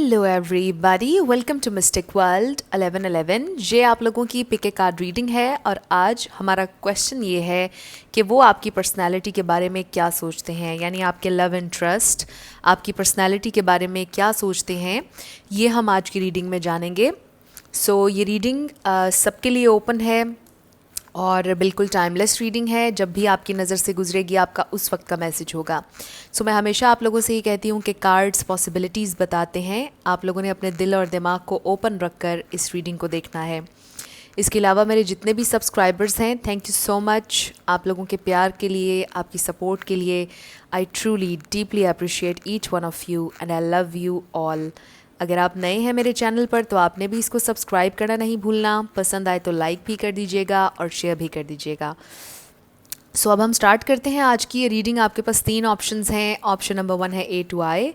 Hello everybody, welcome to mystic world 1111। ये आप लोगों की पिक ए कार्ड रीडिंग है और आज हमारा क्वेश्चन ये है कि वो आपकी पर्सनालिटी के बारे में क्या सोचते हैं, यानी आपके लव एंड ट्रस्ट, आपकी पर्सनालिटी के बारे में क्या सोचते हैं, ये हम आज की रीडिंग में जानेंगे। सो ये रीडिंग सबके लिए ओपन है और बिल्कुल टाइमलेस रीडिंग है। जब भी आपकी नज़र से गुजरेगी आपका उस वक्त का मैसेज होगा। सो मैं हमेशा आप लोगों से ये कहती हूँ कि कार्ड्स पॉसिबिलिटीज़ बताते हैं, आप लोगों ने अपने दिल और दिमाग को ओपन रखकर इस रीडिंग को देखना है। इसके अलावा मेरे जितने भी सब्सक्राइबर्स हैं, थैंक यू सो मच आप लोगों के प्यार के लिए, आपकी सपोर्ट के लिए। I truly deeply appreciate each one of you and I love you all. अगर आप नए हैं मेरे चैनल पर तो आपने भी इसको सब्सक्राइब करना नहीं भूलना, पसंद आए तो लाइक भी कर दीजिएगा और शेयर भी कर दीजिएगा। सो अब हम स्टार्ट करते हैं आज की ये रीडिंग। आपके पास 3 ऑप्शंस हैं। ऑप्शन नंबर 1 है A to I,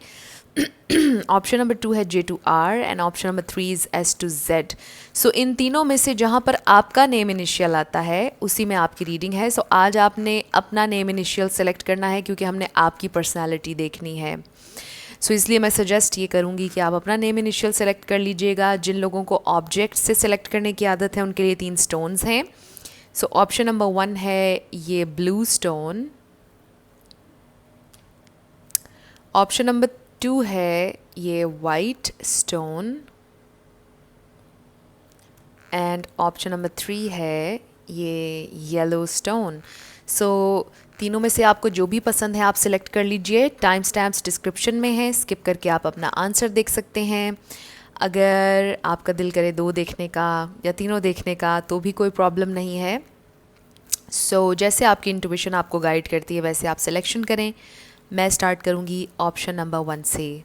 option number 2 है J to R and option number 3 is S to Z। सो इन तीनों में से जहाँ पर आपका नेम इनिशियल आता है उसी में आपकी रीडिंग है। सो आज आपने अपना नेम इनिशियल सेलेक्ट करना है क्योंकि हमने आपकी पर्सनैलिटी देखनी है। सो इसलिए मैं सजेस्ट ये करूँगी कि आप अपना नेम इनिशियल सेलेक्ट कर लीजिएगा। जिन लोगों को ऑब्जेक्ट से सेलेक्ट करने की आदत है उनके लिए 3 स्टोन्स हैं। सो ऑप्शन नंबर 1 है ये ब्लू स्टोन, ऑप्शन नंबर 2 है ये white stone and option number 3 है ये येलो स्टोन। सो तीनों में से आपको जो भी पसंद है आप सिलेक्ट कर लीजिए। टाइम स्टैम्प्स डिस्क्रिप्शन में है, स्किप करके आप अपना आंसर देख सकते हैं। अगर आपका दिल करे 2 देखने का या तीनों देखने का तो भी कोई प्रॉब्लम नहीं है। सो जैसे आपकी इंट्यूशन आपको गाइड करती है वैसे आप सिलेक्शन करें। मैं स्टार्ट करूँगी ऑप्शन नंबर 1 से।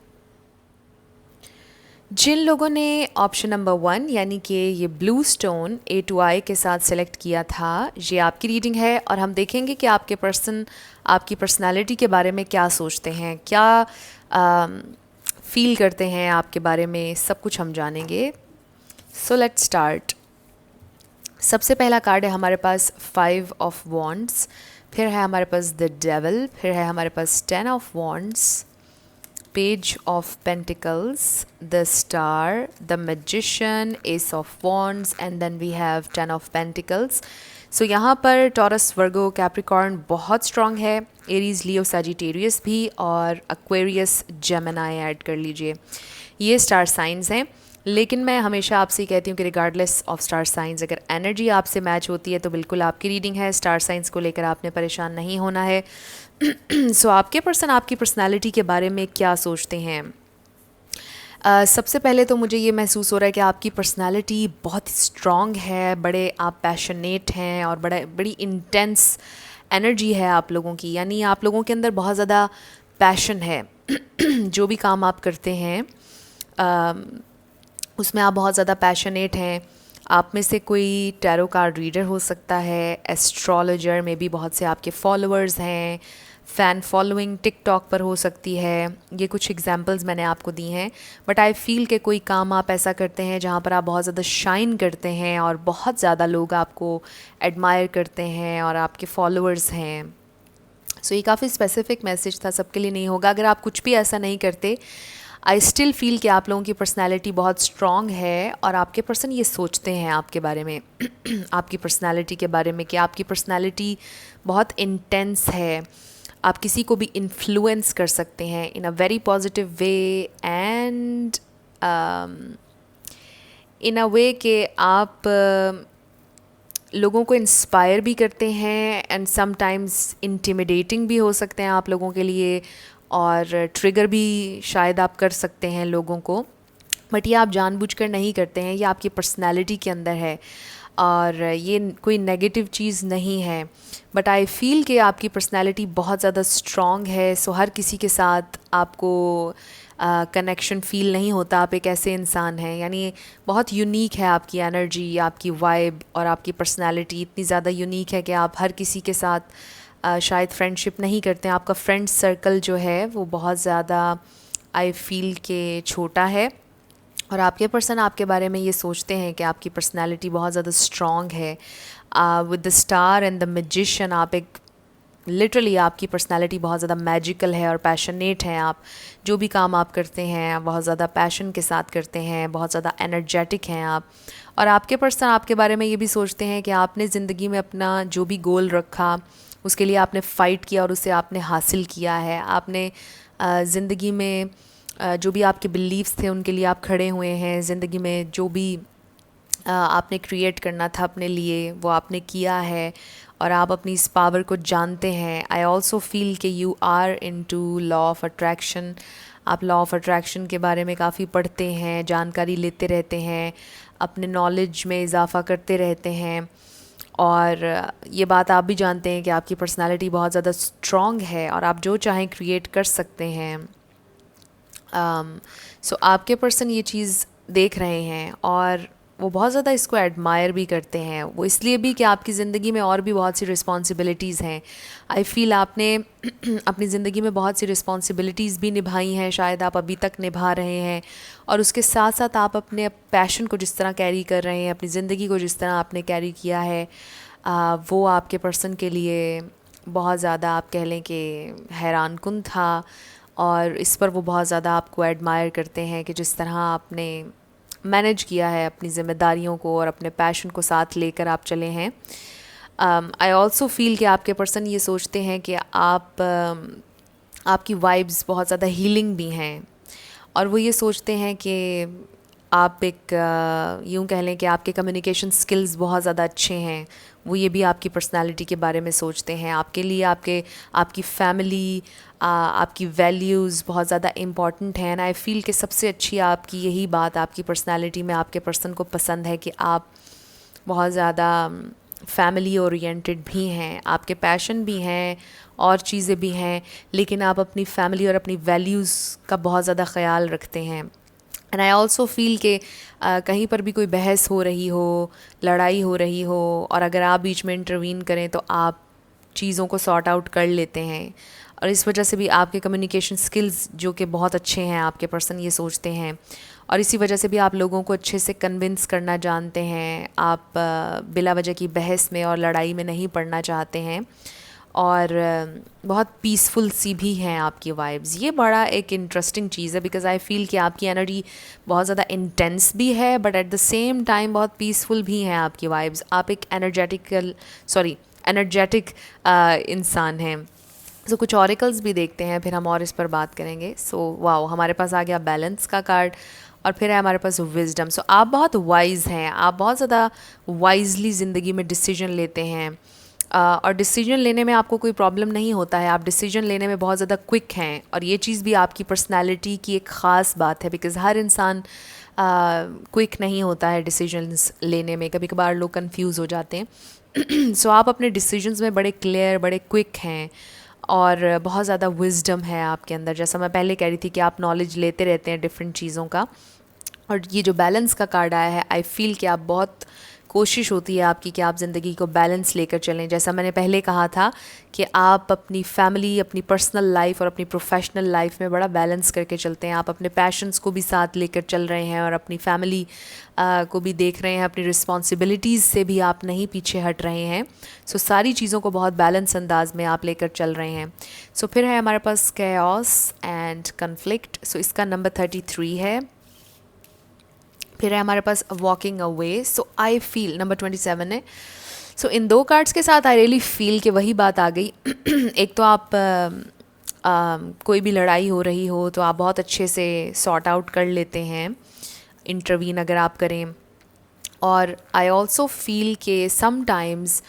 जिन लोगों ने ऑप्शन नंबर 1 यानी कि ये blue stone A to I के साथ सेलेक्ट किया था, ये आपकी रीडिंग है और हम देखेंगे कि आपके पर्सन आपकी पर्सनालिटी के बारे में क्या सोचते हैं, क्या फील करते हैं आपके बारे में, सब कुछ हम जानेंगे। So let's start. सबसे पहला कार्ड है हमारे पास 5 ऑफ वॉन्ड्स, फिर है हमारे पास द डेविल, फिर है हमारे पास 10 of wands, Page of Pentacles, the Star, the Magician, Ace of Wands and then we have 10 of Pentacles. So यहाँ पर टॉरस, वर्गो, कैप्रिकॉर्न बहुत स्ट्रॉन्ग है, एरीज, लियो, सजिटेरियस भी और एक्वेरियस, जेमिनी ऐड कर लीजिए। ये स्टार साइंस हैं, लेकिन मैं हमेशा आपसे कहती हूँ कि रिगार्डलेस ऑफ स्टार साइंस अगर एनर्जी आपसे मैच होती है तो बिल्कुल आपकी रीडिंग है। स्टार साइंस को लेकर आपने परेशान नहीं होना है। सो आपके पर्सन आपकी पर्सनालिटी के बारे में क्या सोचते हैं। सबसे पहले तो मुझे ये महसूस हो रहा है कि आपकी पर्सनालिटी बहुत स्ट्रॉन्ग है, बड़े आप पैशनेट हैं और बड़ी इंटेंस एनर्जी है आप लोगों की, यानी आप लोगों के अंदर बहुत ज़्यादा पैशन है। जो भी काम आप करते हैं उसमें आप बहुत ज़्यादा पैशनेट हैं। आप में से कोई टैरो कार्ड रीडर हो सकता है, एस्ट्रोलॉजर में भी बहुत से आपके फॉलोअर्स हैं, फ़ैन फॉलोइंग टिकटॉक पर हो सकती है। ये कुछ एग्जांपल्स मैंने आपको दी हैं, बट आई फील कि कोई काम आप ऐसा करते हैं जहाँ पर आप बहुत ज़्यादा शाइन करते हैं और बहुत ज़्यादा लोग आपको एडमायर करते हैं और आपके फॉलोअर्स हैं। सो ये काफ़ी स्पेसिफिक मैसेज था, सबके लिए नहीं होगा। अगर आप कुछ भी ऐसा नहीं करते, आई स्टिल फील कि आप लोगों की पर्सनैलिटी बहुत स्ट्रॉन्ग है और आपके पर्सन ये सोचते हैं आपके बारे में आपकी पर्सनैलिटी के बारे में कि आपकी पर्सनैलिटी बहुत इंटेंस है। आप किसी को भी इन्फ्लुएंस कर सकते हैं in a very positive way and in a way कि आप लोगों को इंस्पायर भी करते हैं एंड समटाइम्स इंटिमिडेटिंग भी हो सकते हैं आप लोगों के लिए और ट्रिगर भी शायद आप कर सकते हैं लोगों को, बट ये आप जानबूझकर नहीं करते हैं, ये आपकी पर्सनैलिटी के अंदर है और ये कोई नेगेटिव चीज़ नहीं है। बट आई फील कि आपकी पर्सनैलिटी बहुत ज़्यादा स्ट्रॉन्ग है। सो हर किसी के साथ आपको कनेक्शन फ़ील नहीं होता। आप एक ऐसे इंसान हैं, यानी बहुत यूनिक है आपकी एनर्जी, आपकी वाइब और आपकी पर्सनैलिटी इतनी ज़्यादा यूनिक है कि आप हर किसी के साथ शायद फ्रेंडशिप नहीं करते हैं। आपका फ्रेंड सर्कल जो है वो बहुत ज़्यादा आई फील के छोटा है और आपके पर्सन आपके बारे में ये सोचते हैं कि आपकी पर्सनैलिटी बहुत ज़्यादा स्ट्रॉन्ग है। With the star and the magician आप एक लिटरली आपकी पर्सनालिटी बहुत ज़्यादा मैजिकल है और पैशनेट हैं आप। जो भी काम आप करते हैं बहुत ज़्यादा पैशन के साथ करते हैं, बहुत ज़्यादा एनर्जेटिक हैं आप। और आपके पर्सन आपके बारे में ये भी सोचते हैं कि आपने ज़िंदगी में अपना जो भी गोल रखा उसके लिए आपने फ़ाइट किया और उसे आपने हासिल किया है। आपने ज़िंदगी में जो भी आपके बिलीव्स थे उनके लिए आप खड़े हुए हैं। ज़िंदगी में जो भी आपने क्रिएट करना था अपने लिए वो आपने किया है और आप अपनी इस पावर को जानते हैं। आई ऑल्सो फील कि you are into law of attraction. आप लॉ ऑफ अट्रैक्शन के बारे में काफ़ी पढ़ते हैं, जानकारी लेते रहते हैं, अपने नॉलेज में इजाफ़ा करते रहते हैं। और ये बात आप भी जानते हैं कि आपकी पर्सनालिटी बहुत ज़्यादा स्ट्रॉन्ग है और आप जो चाहें क्रिएट कर सकते हैं। सो आपके पर्सन ये चीज़ देख रहे हैं और वो बहुत ज़्यादा इसको एडमायर भी करते हैं। वो इसलिए भी कि आपकी ज़िंदगी में और भी बहुत सी रिस्पॉन्सिबिलिटीज़ हैं। आई फील आपने अपनी ज़िंदगी में बहुत सी रिस्पॉन्सिबिलिटीज़ भी निभाई हैं, शायद आप अभी तक निभा रहे हैं। और उसके साथ साथ आप अपने पैशन को जिस तरह कैरी कर रहे हैं, अपनी ज़िंदगी को जिस तरह आपने कैरी किया है, वो आपके पर्सन के लिए बहुत ज़्यादा आप कह लें कि हैरानकुन था। और इस पर वो बहुत ज़्यादा आपको एडमायर करते हैं कि जिस तरह आपने मैनेज किया है अपनी ज़िम्मेदारियों को और अपने पैशन को साथ लेकर आप चले हैं। आई ऑल्सो फील कि आपके पर्सन ये सोचते हैं कि आपकी वाइब्स बहुत ज़्यादा हीलिंग भी हैं और वो ये सोचते हैं कि आप एक यूँ कह लें कि आपके कम्युनिकेशन स्किल्स बहुत ज़्यादा अच्छे हैं। वो ये भी आपकी पर्सनालिटी के बारे में सोचते हैं। आपके लिए आपकी फैमिली, आपकी वैल्यूज़ बहुत ज़्यादा इम्पॉर्टेंट हैं। आई फील कि सबसे अच्छी आपकी यही बात आपकी पर्सनालिटी में आपके पर्सन को पसंद है कि आप बहुत ज़्यादा फैमिली ओरिएंटेड भी हैं, आपके पैशन भी हैं और चीज़ें भी हैं, लेकिन आप अपनी फैमिली और अपनी वैल्यूज़ का बहुत ज़्यादा ख़याल रखते हैं। एंड आई ऑल्सो फील कि कहीं पर भी कोई बहस हो रही हो, लड़ाई हो रही हो और अगर आप बीच में इंटरवीन करें तो आप चीज़ों को सॉर्ट आउट कर लेते हैं। और इस वजह से भी आपके कम्युनिकेशन स्किल्स जो कि बहुत अच्छे हैं, आपके पर्सन ये सोचते हैं। और इसी वजह से भी आप लोगों को अच्छे से कन्विंस करना जानते हैं। आप बिला वजह की बहस में और लड़ाई में नहीं पड़ना चाहते हैं और बहुत पीसफुल सी भी हैं आपकी वाइब्स। ये बड़ा एक इंटरेस्टिंग चीज़ है बिकॉज़ आई फील कि आपकी एनर्जी बहुत ज़्यादा इंटेंस भी है but at the same time बहुत पीसफुल भी हैं आपकी वाइब्स। आप एक एनर्जेटिक इंसान हैं। सो कुछ ऑरिकल्स भी देखते हैं, फिर हम और इस पर बात करेंगे। सो वाओ, हमारे पास आ गया बैलेंस का कार्ड और फिर है हमारे पास विजडम। सो आप बहुत वाइज़ हैं, आप बहुत ज़्यादा वाइजली ज़िंदगी में डिसीजन लेते हैं और डिसीजन लेने में आपको कोई प्रॉब्लम नहीं होता है। आप डिसीजन लेने में बहुत ज़्यादा क्विक हैं और ये चीज़ भी आपकी पर्सनैलिटी की एक ख़ास बात है बिकॉज़ हर इंसान क्विक नहीं होता है डिसीजंस लेने में। कभी कभार लोग कंफ्यूज हो जाते हैं। सो आप अपने डिसीजंस में बड़े क्लियर, बड़े क्विक हैं और बहुत ज़्यादा विजडम है आपके अंदर। जैसा मैं पहले कह रही थी कि आप नॉलेज लेते रहते हैं डिफरेंट चीज़ों का। और ये जो बैलेंस का कार्ड आया है, आई फील कि आप बहुत कोशिश होती है आपकी कि आप ज़िंदगी को बैलेंस लेकर चलें। जैसा मैंने पहले कहा था कि आप अपनी फैमिली, अपनी पर्सनल लाइफ और अपनी प्रोफेशनल लाइफ में बड़ा बैलेंस करके चलते हैं। आप अपने पैशंस को भी साथ लेकर चल रहे हैं और अपनी फैमिली को भी देख रहे हैं। अपनी रिस्पॉन्सिबिलिटीज़ से भी आप नहीं पीछे हट रहे हैं। सो सारी चीज़ों को बहुत बैलेंस अंदाज में आप लेकर चल रहे हैं। सो फिर है हमारे पास कैओस एंड कन्फ्लिक्ट। सो इसका नंबर 33 है। फिर है हमारे पास walking away. So I feel number 27 है। सो इन दो कार्ड्स के साथ आई रियली फील कि वही बात आ गई। एक तो आप कोई भी लड़ाई हो रही हो तो आप बहुत अच्छे से सॉर्ट आउट कर लेते हैं, इंटरवीन अगर आप करें। और आई ऑल्सो फील कि समटाइम्स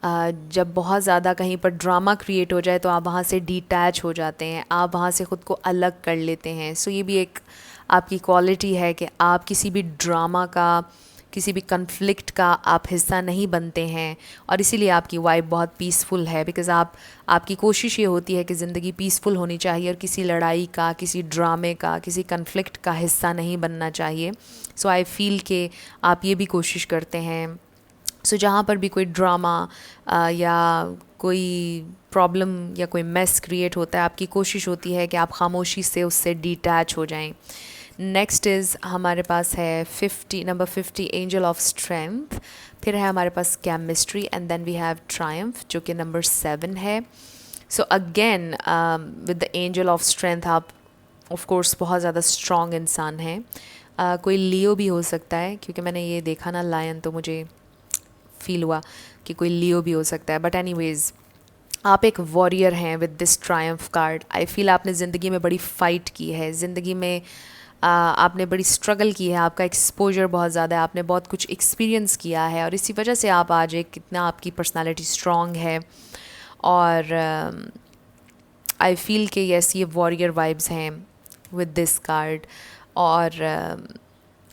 जब बहुत ज़्यादा कहीं पर ड्रामा क्रिएट हो जाए तो आप वहाँ से डिटैच हो जाते हैं, आप वहाँ से ख़ुद को अलग कर लेते हैं। सो ये भी एक आपकी क्वालिटी है कि आप किसी भी ड्रामा का, किसी भी कन्फ्लिक्ट का आप हिस्सा नहीं बनते हैं और इसीलिए आपकी वाइब बहुत पीसफुल है बिकॉज़ आपकी कोशिश ये होती है कि ज़िंदगी पीसफुल होनी चाहिए और किसी लड़ाई का, किसी ड्रामे का, किसी कन्फ्लिक्ट का हिस्सा नहीं बनना चाहिए। सो आई फील कि आप ये भी कोशिश करते हैं। सो जहाँ पर भी कोई ड्रामा या कोई प्रॉब्लम या कोई मेस क्रिएट होता है, आपकी कोशिश होती है कि आप खामोशी से उससे डिटैच हो जाएं। नेक्स्ट इज़ हमारे पास है नंबर 50 एंजल ऑफ स्ट्रेंथ। फिर है हमारे पास chemistry and then we have triumph जो कि नंबर 7 है। So again with the angel of strength आप ऑफ कोर्स बहुत ज़्यादा स्ट्रॉन्ग इंसान हैं. कोई लियो भी हो सकता है, क्योंकि मैंने ये देखा ना लायन, तो मुझे फील हुआ कि कोई लियो भी हो सकता है. बट एनीवेज, आप एक वॉरियर हैं with this Triumph card. I feel आपने ज़िंदगी में बड़ी फ़ाइट की है, ज़िंदगी में आपने बड़ी स्ट्रगल की है, आपका एक्सपोजर बहुत ज़्यादा है, आपने बहुत कुछ एक्सपीरियंस किया है, और इसी वजह से आप आज एक कितना आपकी पर्सनालिटी स्ट्रॉन्ग है. और आई फील कि यस, ये वॉरियर वाइब्स हैं विद दिस कार्ड. और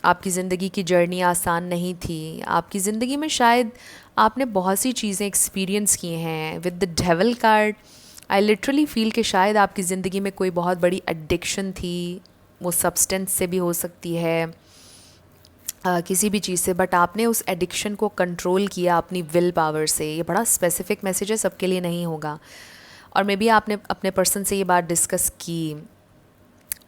आपकी ज़िंदगी की जर्नी आसान नहीं थी. आपकी ज़िंदगी में शायद आपने बहुत सी चीज़ें एक्सपीरियंस की हैं. With the devil card I literally feel कि शायद आपकी ज़िंदगी में कोई बहुत बड़ी एडिक्शन थी. वो सब्सटेंस से भी हो सकती है, किसी भी चीज़ से, बट आपने उस एडिक्शन को कंट्रोल किया अपनी विल पावर से. ये बड़ा स्पेसिफिक मैसेज है, सबके लिए नहीं होगा. और मे बी आपने अपने पर्सन से ये बात डिस्कस की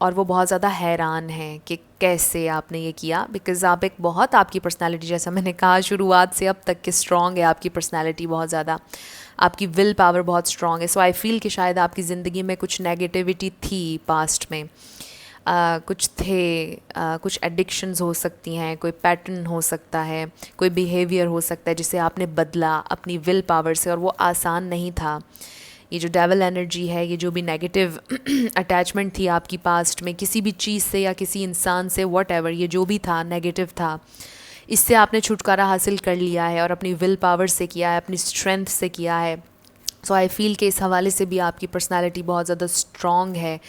और वो बहुत ज़्यादा हैरान हैं कि कैसे आपने ये किया. बिकॉज़ आप एक बहुत, आपकी पर्सनालिटी, जैसा मैंने कहा शुरुआत से अब तक, कि स्ट्रॉन्ग है आपकी पर्सनालिटी बहुत ज़्यादा, आपकी विल पावर बहुत स्ट्रॉन्ग है. सो आई फील कि शायद आपकी ज़िंदगी में कुछ नेगेटिविटी थी पास्ट में, कुछ थे, कुछ एडिक्शंस हो सकती हैं, कोई पैटर्न हो सकता है, कोई बिहेवियर हो सकता है जिसे आपने बदला अपनी विल पावर से, और वो आसान नहीं था. ये जो डेविल एनर्जी है, ये जो भी नेगेटिव अटैचमेंट थी आपकी पास्ट में किसी भी चीज़ से या किसी इंसान से, व्हाटएवर, ये जो भी था नेगेटिव था, इससे आपने छुटकारा हासिल कर लिया है और अपनी विल पावर से किया है, अपनी स्ट्रेंथ से किया है. सो आई फील कि इस हवाले से भी आपकी पर्सनालिटी बहुत ज़्यादा स्ट्रॉन्ग है,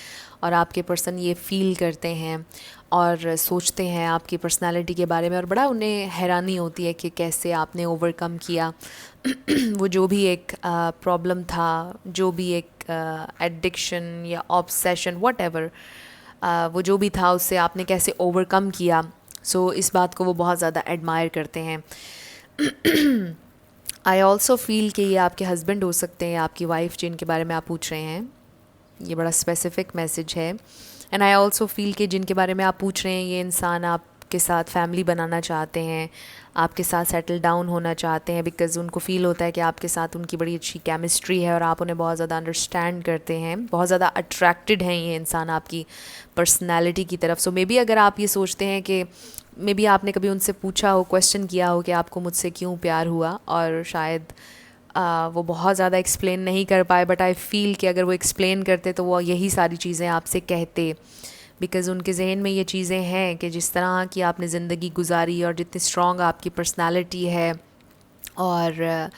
और आपके पर्सन ये फील करते हैं और सोचते हैं आपकी पर्सनालिटी के बारे में, और बड़ा उन्हें हैरानी होती है कि कैसे आपने ओवरकम किया वो जो भी एक प्रॉब्लम था, जो भी एक एडिक्शन या ऑब्सेशन, व्हाटएवर, वो जो भी था, उससे आपने कैसे ओवरकम किया. सो इस बात को वो बहुत ज़्यादा एडमायर करते हैं. आई ऑल्सो फील कि ये आपके हस्बैंड हो सकते हैं, आपकी वाइफ जिनके बारे में आप पूछ रहे हैं. ये बड़ा स्पेसिफिक मैसेज है. एंड आई ऑल्सो फील कि जिनके बारे में आप पूछ रहे हैं, ये इंसान आपके साथ फैमिली बनाना चाहते हैं, आपके साथ सेटल डाउन होना चाहते हैं, बिकॉज़ उनको फ़ील होता है कि आपके साथ उनकी बड़ी अच्छी केमिस्ट्री है और आप उन्हें बहुत ज़्यादा अंडरस्टैंड करते हैं, बहुत ज़्यादा अट्रैक्टेड हैं ये इंसान आपकी पर्सनैलिटी की तरफ. सो मे बी अगर आप ये सोचते हैं कि मे बी आपने कभी उनसे पूछा हो, क्वेश्चन किया हो कि आपको मुझसे क्यों प्यार हुआ, और शायद वो बहुत ज़्यादा एक्सप्लेन नहीं कर पाए, बट आई फील कि अगर वो एक्सप्लेन करते तो वो यही सारी चीज़ें आपसे कहते. बिकॉज़ उनके जहन में ये चीज़ें हैं कि जिस तरह की आपने ज़िंदगी गुजारी और जितनी स्ट्रॉन्ग आपकी पर्सनालिटी है, और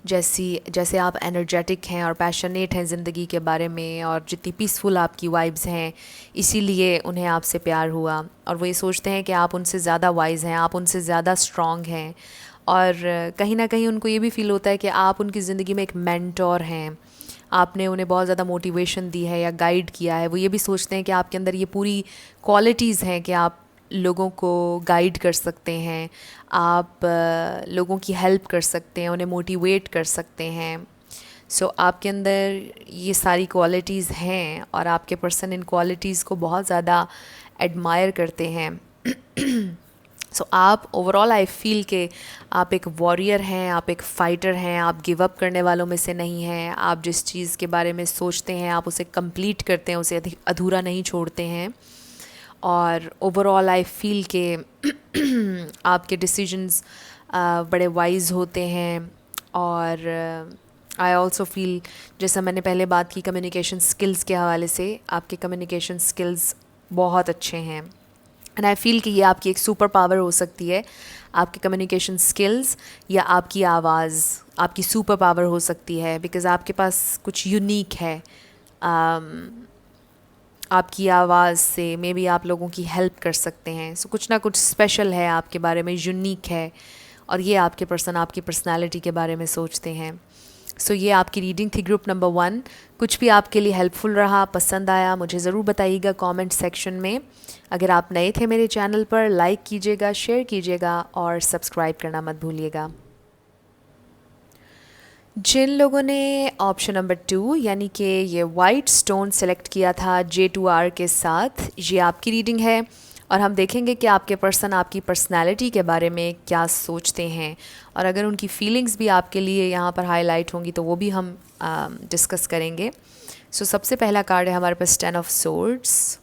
जैसे आप एनर्जेटिक हैं और पैशनेट हैं ज़िंदगी के बारे में, और जितनी पीसफुल आपकी वाइब्स हैं, इसीलिए उन्हें आपसे प्यार हुआ. और वो ये सोचते हैं कि आप उनसे ज़्यादा वाइज हैं, आप उनसे ज़्यादा स्ट्रॉन्ग हैं, और कहीं ना कहीं उनको ये भी फ़ील होता है कि आप उनकी ज़िंदगी में एक मेंटोर हैं, आपने उन्हें बहुत ज़्यादा मोटिवेशन दी है या गाइड किया है. वो ये भी सोचते हैं कि आपके अंदर ये पूरी क्वालिटीज़ हैं कि आप लोगों को गाइड कर सकते हैं, आप लोगों की हेल्प कर सकते हैं, उन्हें मोटिवेट कर सकते हैं. सो आपके अंदर ये सारी क्वालिटीज़ हैं, और आपके पर्सन इन क्वालिटीज़ को बहुत ज़्यादा एडमायर करते हैं. सो आप ओवरऑल, आई फील के आप एक वॉरियर हैं, आप एक फ़ाइटर हैं, आप गिव अप करने वालों में से नहीं हैं. आप जिस चीज़ के बारे में सोचते हैं आप उसे कंप्लीट करते हैं, उसे अधूरा नहीं छोड़ते हैं. और ओवरऑल आई फील के आपके डिसीजंस बड़े वाइज होते हैं. और आई ऑल्सो फील, जैसा मैंने पहले बात की कम्युनिकेशन स्किल्स के हवाले से, आपके कम्युनिकेशन स्किल्स बहुत अच्छे हैं. एंड आई फील कि ये आपकी एक सुपर पावर हो सकती है, आपके कम्युनिकेशन स्किल्स या आपकी आवाज़ आपकी सुपर पावर हो सकती है. बिकॉज़ आपके पास कुछ यूनिक है, आपकी आवाज़ से मे बी आप लोगों की हेल्प कर सकते हैं. सो कुछ ना कुछ स्पेशल है आपके बारे में, यूनिक है, और ये आपके पर्सन आपकी पर्सनालिटी के बारे में सोचते हैं. सो ये आपकी रीडिंग थी ग्रुप नंबर 1. कुछ भी आपके लिए हेल्पफुल रहा, पसंद आया, मुझे ज़रूर बताइएगा कमेंट सेक्शन में. अगर आप नए थे मेरे चैनल पर, लाइक कीजिएगा, शेयर कीजिएगा, और सब्सक्राइब करना मत भूलिएगा. जिन लोगों ने ऑप्शन नंबर 2 यानी कि ये वाइट स्टोन सेलेक्ट किया था J2R के साथ, ये आपकी रीडिंग है, और हम देखेंगे कि आपके पर्सन आपकी पर्सनालिटी के बारे में क्या सोचते हैं, और अगर उनकी फीलिंग्स भी आपके लिए यहाँ पर हाईलाइट होंगी तो वो भी हम डिस्कस करेंगे। सो सबसे पहला कार्ड है हमारे पास 10 ऑफ सोर्ड्स,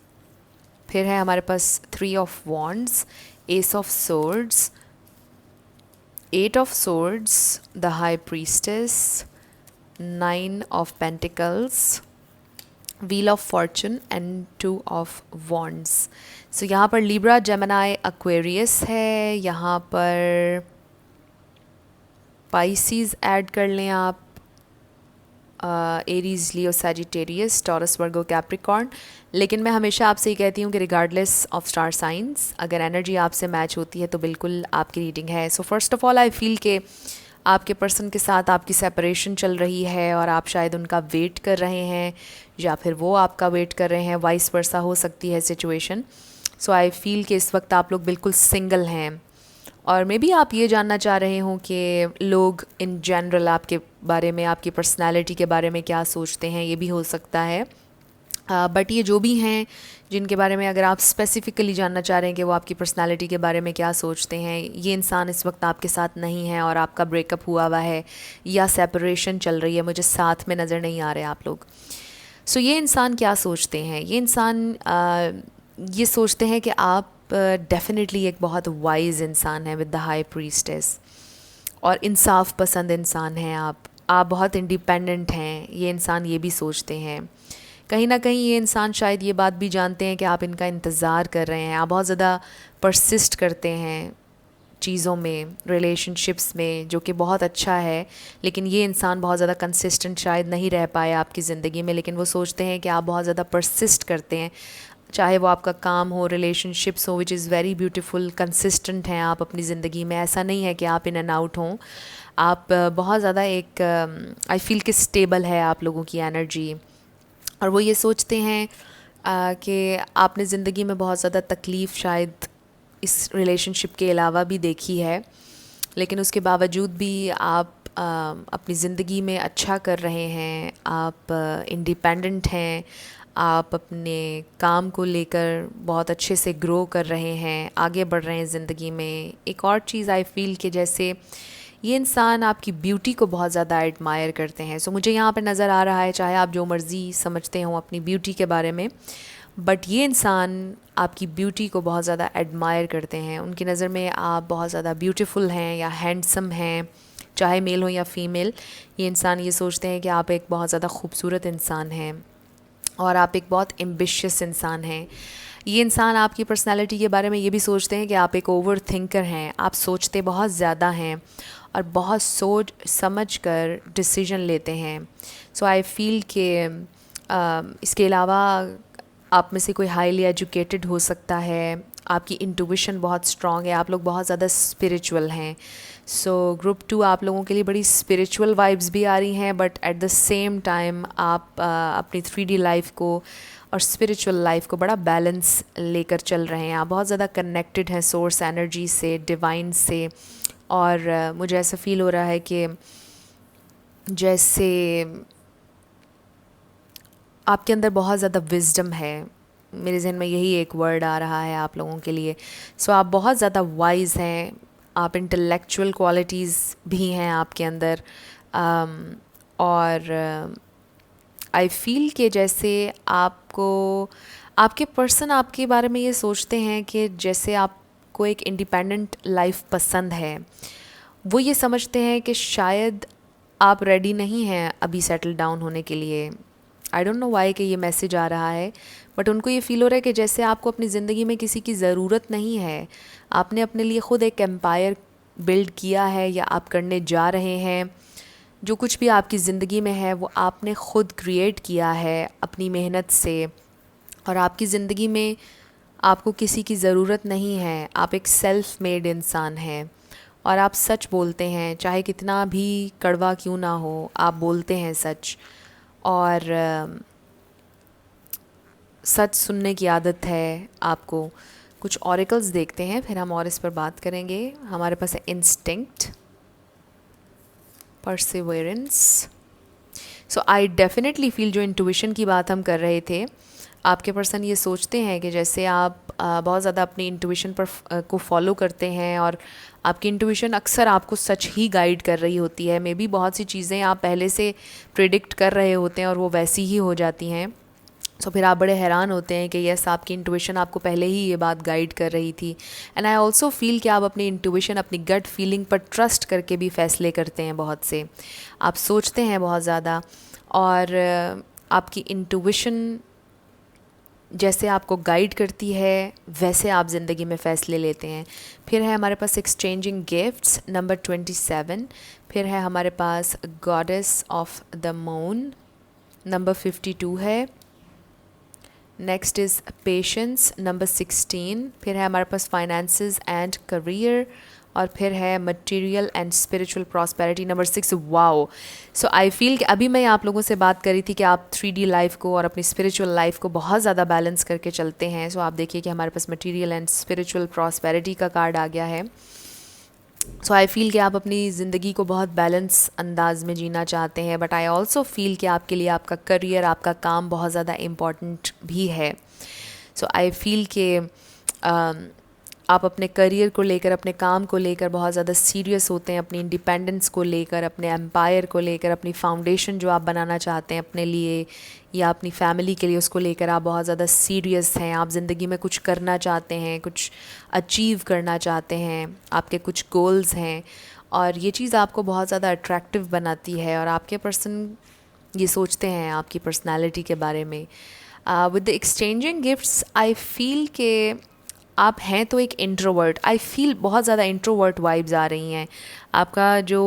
फिर है हमारे पास 3 of wands, ace of swords, 8 of swords, the high priestess, 9 of pentacles, wheel of fortune and 2 of wands. So यहाँ पर लिब्रा, जेमिनी, एक्वेरियस है, यहाँ पर पाइसीज ऐड कर लें आप, एरीज, लियो, सैजिटेरियस, टॉरस, वर्गो, कैप्रिकॉर्न। लेकिन मैं हमेशा आपसे ये कहती हूँ कि रिगार्डलेस ऑफ स्टार साइंस, अगर एनर्जी आपसे मैच होती है तो बिल्कुल आपकी रीडिंग है। So first of all I feel के आपके पर्सन के साथ आपकी सेपरेशन चल रही है और आप शायद उनका वेट कर रहे हैं या फिर वो आपका वेट कर रहे हैं, वाइस वर्सा हो सकती है सिचुएशन। सो आई फील कि इस वक्त आप लोग बिल्कुल सिंगल हैं और मे बी आप ये जानना चाह रहे हों कि लोग इन जनरल आपके बारे में, आपकी पर्सनालिटी के बारे में क्या सोचते हैं, ये भी हो सकता है। बट ये जो भी हैं जिनके बारे में अगर आप स्पेसिफ़िकली जानना चाह रहे हैं कि वो आपकी पर्सनालिटी के बारे में क्या सोचते हैं, ये इंसान इस वक्त आपके साथ नहीं है और आपका ब्रेकअप हुआ हुआ है या सेपरेशन चल रही है, मुझे साथ में नज़र नहीं आ रहे आप लोग। सो ये इंसान क्या सोचते हैं, ये इंसान ये सोचते हैं कि आप डेफिनेटली एक बहुत वाइज इंसान है विद द हाई प्रीस्टेस और इंसाफ पसंद इंसान हैं आप बहुत इंडिपेंडेंट हैं, ये इंसान ये भी सोचते हैं। कहीं ना कहीं ये इंसान शायद ये बात भी जानते हैं कि आप इनका इंतज़ार कर रहे हैं, आप बहुत ज़्यादा परसिस्ट करते हैं चीज़ों में, रिलेशनशिप्स में, जो कि बहुत अच्छा है। लेकिन ये इंसान बहुत ज़्यादा कंसिस्टेंट शायद नहीं रह पाए आपकी ज़िंदगी में, लेकिन वो सोचते हैं कि आप बहुत ज़्यादा परसिस्ट करते हैं, चाहे वो आपका काम हो, रिलेशनशिप्स हो, which is very beautiful. Consistent हैं आप अपनी ज़िंदगी में, ऐसा नहीं है कि आप इन एंड आउट हों। आप बहुत ज़्यादा एक आई फील कि स्टेबल है आप लोगों की एनर्जी। और वो ये सोचते हैं कि आपने ज़िंदगी में बहुत ज़्यादा तकलीफ़ शायद इस रिलेशनशिप के अलावा भी देखी है, लेकिन उसके बावजूद भी आप अपनी ज़िंदगी में अच्छा कर रहे हैं, आप इंडिपेंडेंट हैं, आप अपने काम को लेकर बहुत अच्छे से ग्रो कर रहे हैं, आगे बढ़ रहे हैं ज़िंदगी में। एक और चीज़ आई फील कि जैसे ये इंसान आपकी ब्यूटी को बहुत ज़्यादा एडमायर करते हैं। सो मुझे यहाँ पे नज़र आ रहा है, चाहे आप जो मर्ज़ी समझते हों अपनी ब्यूटी के बारे में, बट ये इंसान आपकी ब्यूटी को बहुत ज़्यादा एडमायर करते हैं। उनकी नज़र में आप बहुत ज़्यादा ब्यूटीफुल हैं या हैंडसम हैं, चाहे मेल हो या फ़ीमेल। ये इंसान ये सोचते हैं कि आप एक बहुत ज़्यादा खूबसूरत इंसान हैं और आप एक बहुत एम्बिशियस इंसान हैं। ये इंसान आपकी पर्सनालिटी के बारे में ये भी सोचते हैं कि आप एक ओवर थिंकर हैं, आप सोचते बहुत ज़्यादा हैं और बहुत सोच समझ कर डिसीजन लेते हैं। सो आई फील कि इसके अलावा आप में से कोई हाईली एजुकेटेड हो सकता है, आपकी इंट्यूशन बहुत स्ट्रॉन्ग है, आप लोग बहुत ज़्यादा स्पिरिचुअल हैं। सो ग्रुप 2 आप लोगों के लिए बड़ी स्पिरिचुअल वाइब्स भी आ रही हैं, but at the same time आप अपनी 3D लाइफ को और स्पिरिचुअल लाइफ को बड़ा बैलेंस लेकर चल रहे हैं। आप बहुत ज़्यादा कनेक्टेड हैं सोर्स एनर्जी से, डिवाइन से। और मुझे ऐसा फ़ील हो रहा है कि जैसे आपके अंदर बहुत ज़्यादा विज़डम है, मेरे जहन में यही एक वर्ड आ रहा है आप लोगों के लिए। सो आप बहुत ज़्यादा वाइज़ हैं, आप इंटेलेक्चुअल क्वालिटीज़ भी हैं आपके अंदर। और आई फील कि जैसे आपको आपके पर्सन आपके बारे में ये सोचते हैं कि जैसे आपको एक इंडिपेंडेंट लाइफ पसंद है, वो ये समझते हैं कि शायद आप रेडी नहीं हैं अभी सेटल डाउन होने के लिए। आई डोंट नो वाई कि ये मैसेज आ रहा है, बट उनको ये फ़ील हो रहा है कि जैसे आपको अपनी ज़िंदगी में किसी की ज़रूरत नहीं है, आपने अपने लिए ख़ुद एक एम्पायर बिल्ड किया है या आप करने जा रहे हैं। जो कुछ भी आपकी ज़िंदगी में है वो आपने ख़ुद क्रिएट किया है अपनी मेहनत से, और आपकी ज़िंदगी में आपको किसी की ज़रूरत नहीं है। आप एक सेल्फ़ मेड इंसान हैं और आप सच बोलते हैं, चाहे कितना भी कड़वा क्यों ना हो, आप बोलते हैं सच। और सच सुनने की आदत है आपको। कुछ ऑरिकल्स देखते हैं, फिर हम और इस पर बात करेंगे। हमारे पास है instinct, perseverance. So I definitely feel, जो इंट्यूशन की बात हम कर रहे थे, आपके पर्सन ये सोचते हैं कि जैसे आप बहुत ज़्यादा अपनी इंट्यूशन पर को फॉलो करते हैं और आपकी इंट्यूशन अक्सर आपको सच ही गाइड कर रही होती है। मे बी बहुत सी चीज़ें आप पहले से प्रिडिक्ट कर रहे होते हैं और वो वैसी ही हो जाती हैं। सो फिर आप बड़े हैरान होते हैं कि यस, आपकी इंट्यूशन आपको पहले ही ये बात गाइड कर रही थी। एंड आई ऑल्सो फील कि आप अपनी इंट्यूशन, अपनी गट फीलिंग पर ट्रस्ट करके भी फ़ैसले करते हैं। बहुत से आप सोचते हैं बहुत ज़्यादा और आपकी इंट्यूशन जैसे आपको गाइड करती है वैसे आप ज़िंदगी में फ़ैसले लेते हैं। फिर है हमारे पास एक्सचेंजिंग गिफ्ट्स नंबर 27। फिर है हमारे पास goddess of the moon number 52 है। Next is patience number 16। फिर है हमारे पास फाइनेंसेस एंड करियर और फिर है material and spiritual prosperity number 6। Wow! So I feel कि अभी मैं आप लोगों से बात करी थी कि आप 3D लाइफ को और अपनी स्पिरिचुअल लाइफ को बहुत ज़्यादा बैलेंस करके चलते हैं। सो आप देखिए कि हमारे पास मटेरियल एंड स्पिरिचुअल प्रॉस्पेरिटी का कार्ड आ गया है। सो आई फील कि आप अपनी ज़िंदगी को बहुत बैलेंस अंदाज में जीना चाहते हैं, बट आई ऑल्सो फील कि आपके लिए आपका करियर, आपका काम बहुत ज़्यादा इम्पॉर्टेंट भी है। सो आई फील कि आप अपने करियर को लेकर, अपने काम को लेकर बहुत ज़्यादा सीरियस होते हैं, अपनी इंडिपेंडेंस को लेकर, अपने एम्पायर को लेकर, अपनी फाउंडेशन जो आप बनाना चाहते हैं अपने लिए या अपनी फैमिली के लिए, उसको लेकर आप बहुत ज़्यादा सीरियस हैं। आप ज़िंदगी में कुछ करना चाहते हैं, कुछ अचीव करना चाहते हैं, आपके कुछ गोल्स हैं और ये चीज़ आपको बहुत ज़्यादा अट्रैक्टिव बनाती है और आपके पर्सन ये सोचते हैं आपकी पर्सनैलिटी के बारे में। With the exchanging gifts I feel के आप हैं तो एक इंट्रोवर्ट। आई फील बहुत ज़्यादा इंट्रोवर्ट वाइब्स आ रही हैं। आपका जो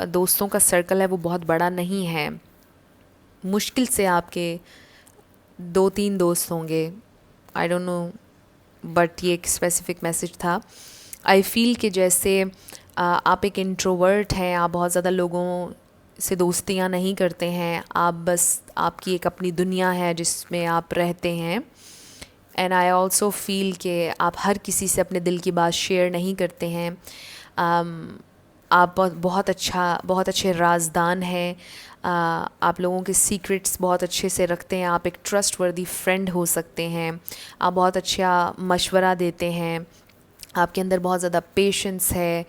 दोस्तों का सर्कल है वो बहुत बड़ा नहीं है। मुश्किल से आपके 2-3 दोस्त होंगे, आई डोंट नो, बट ये एक स्पेसिफिक मैसेज था। आई फील कि जैसे आप एक इंट्रोवर्ट हैं, आप बहुत ज़्यादा लोगों से दोस्तियाँ नहीं करते हैं, आप बस आपकी एक अपनी दुनिया है जिसमें आप रहते हैं। एंड आई ऑल्सो फील कि आप हर किसी से अपने दिल की बात शेयर नहीं करते हैं। आप बहुत अच्छे राजदान हैं। आप लोगों के सीक्रेट्स बहुत अच्छे से रखते हैं। आप एक ट्रस्टवर्दी फ्रेंड हो सकते हैं। आप बहुत अच्छा मशवरा देते हैं। आपके अंदर बहुत ज़्यादा पेशेंस है,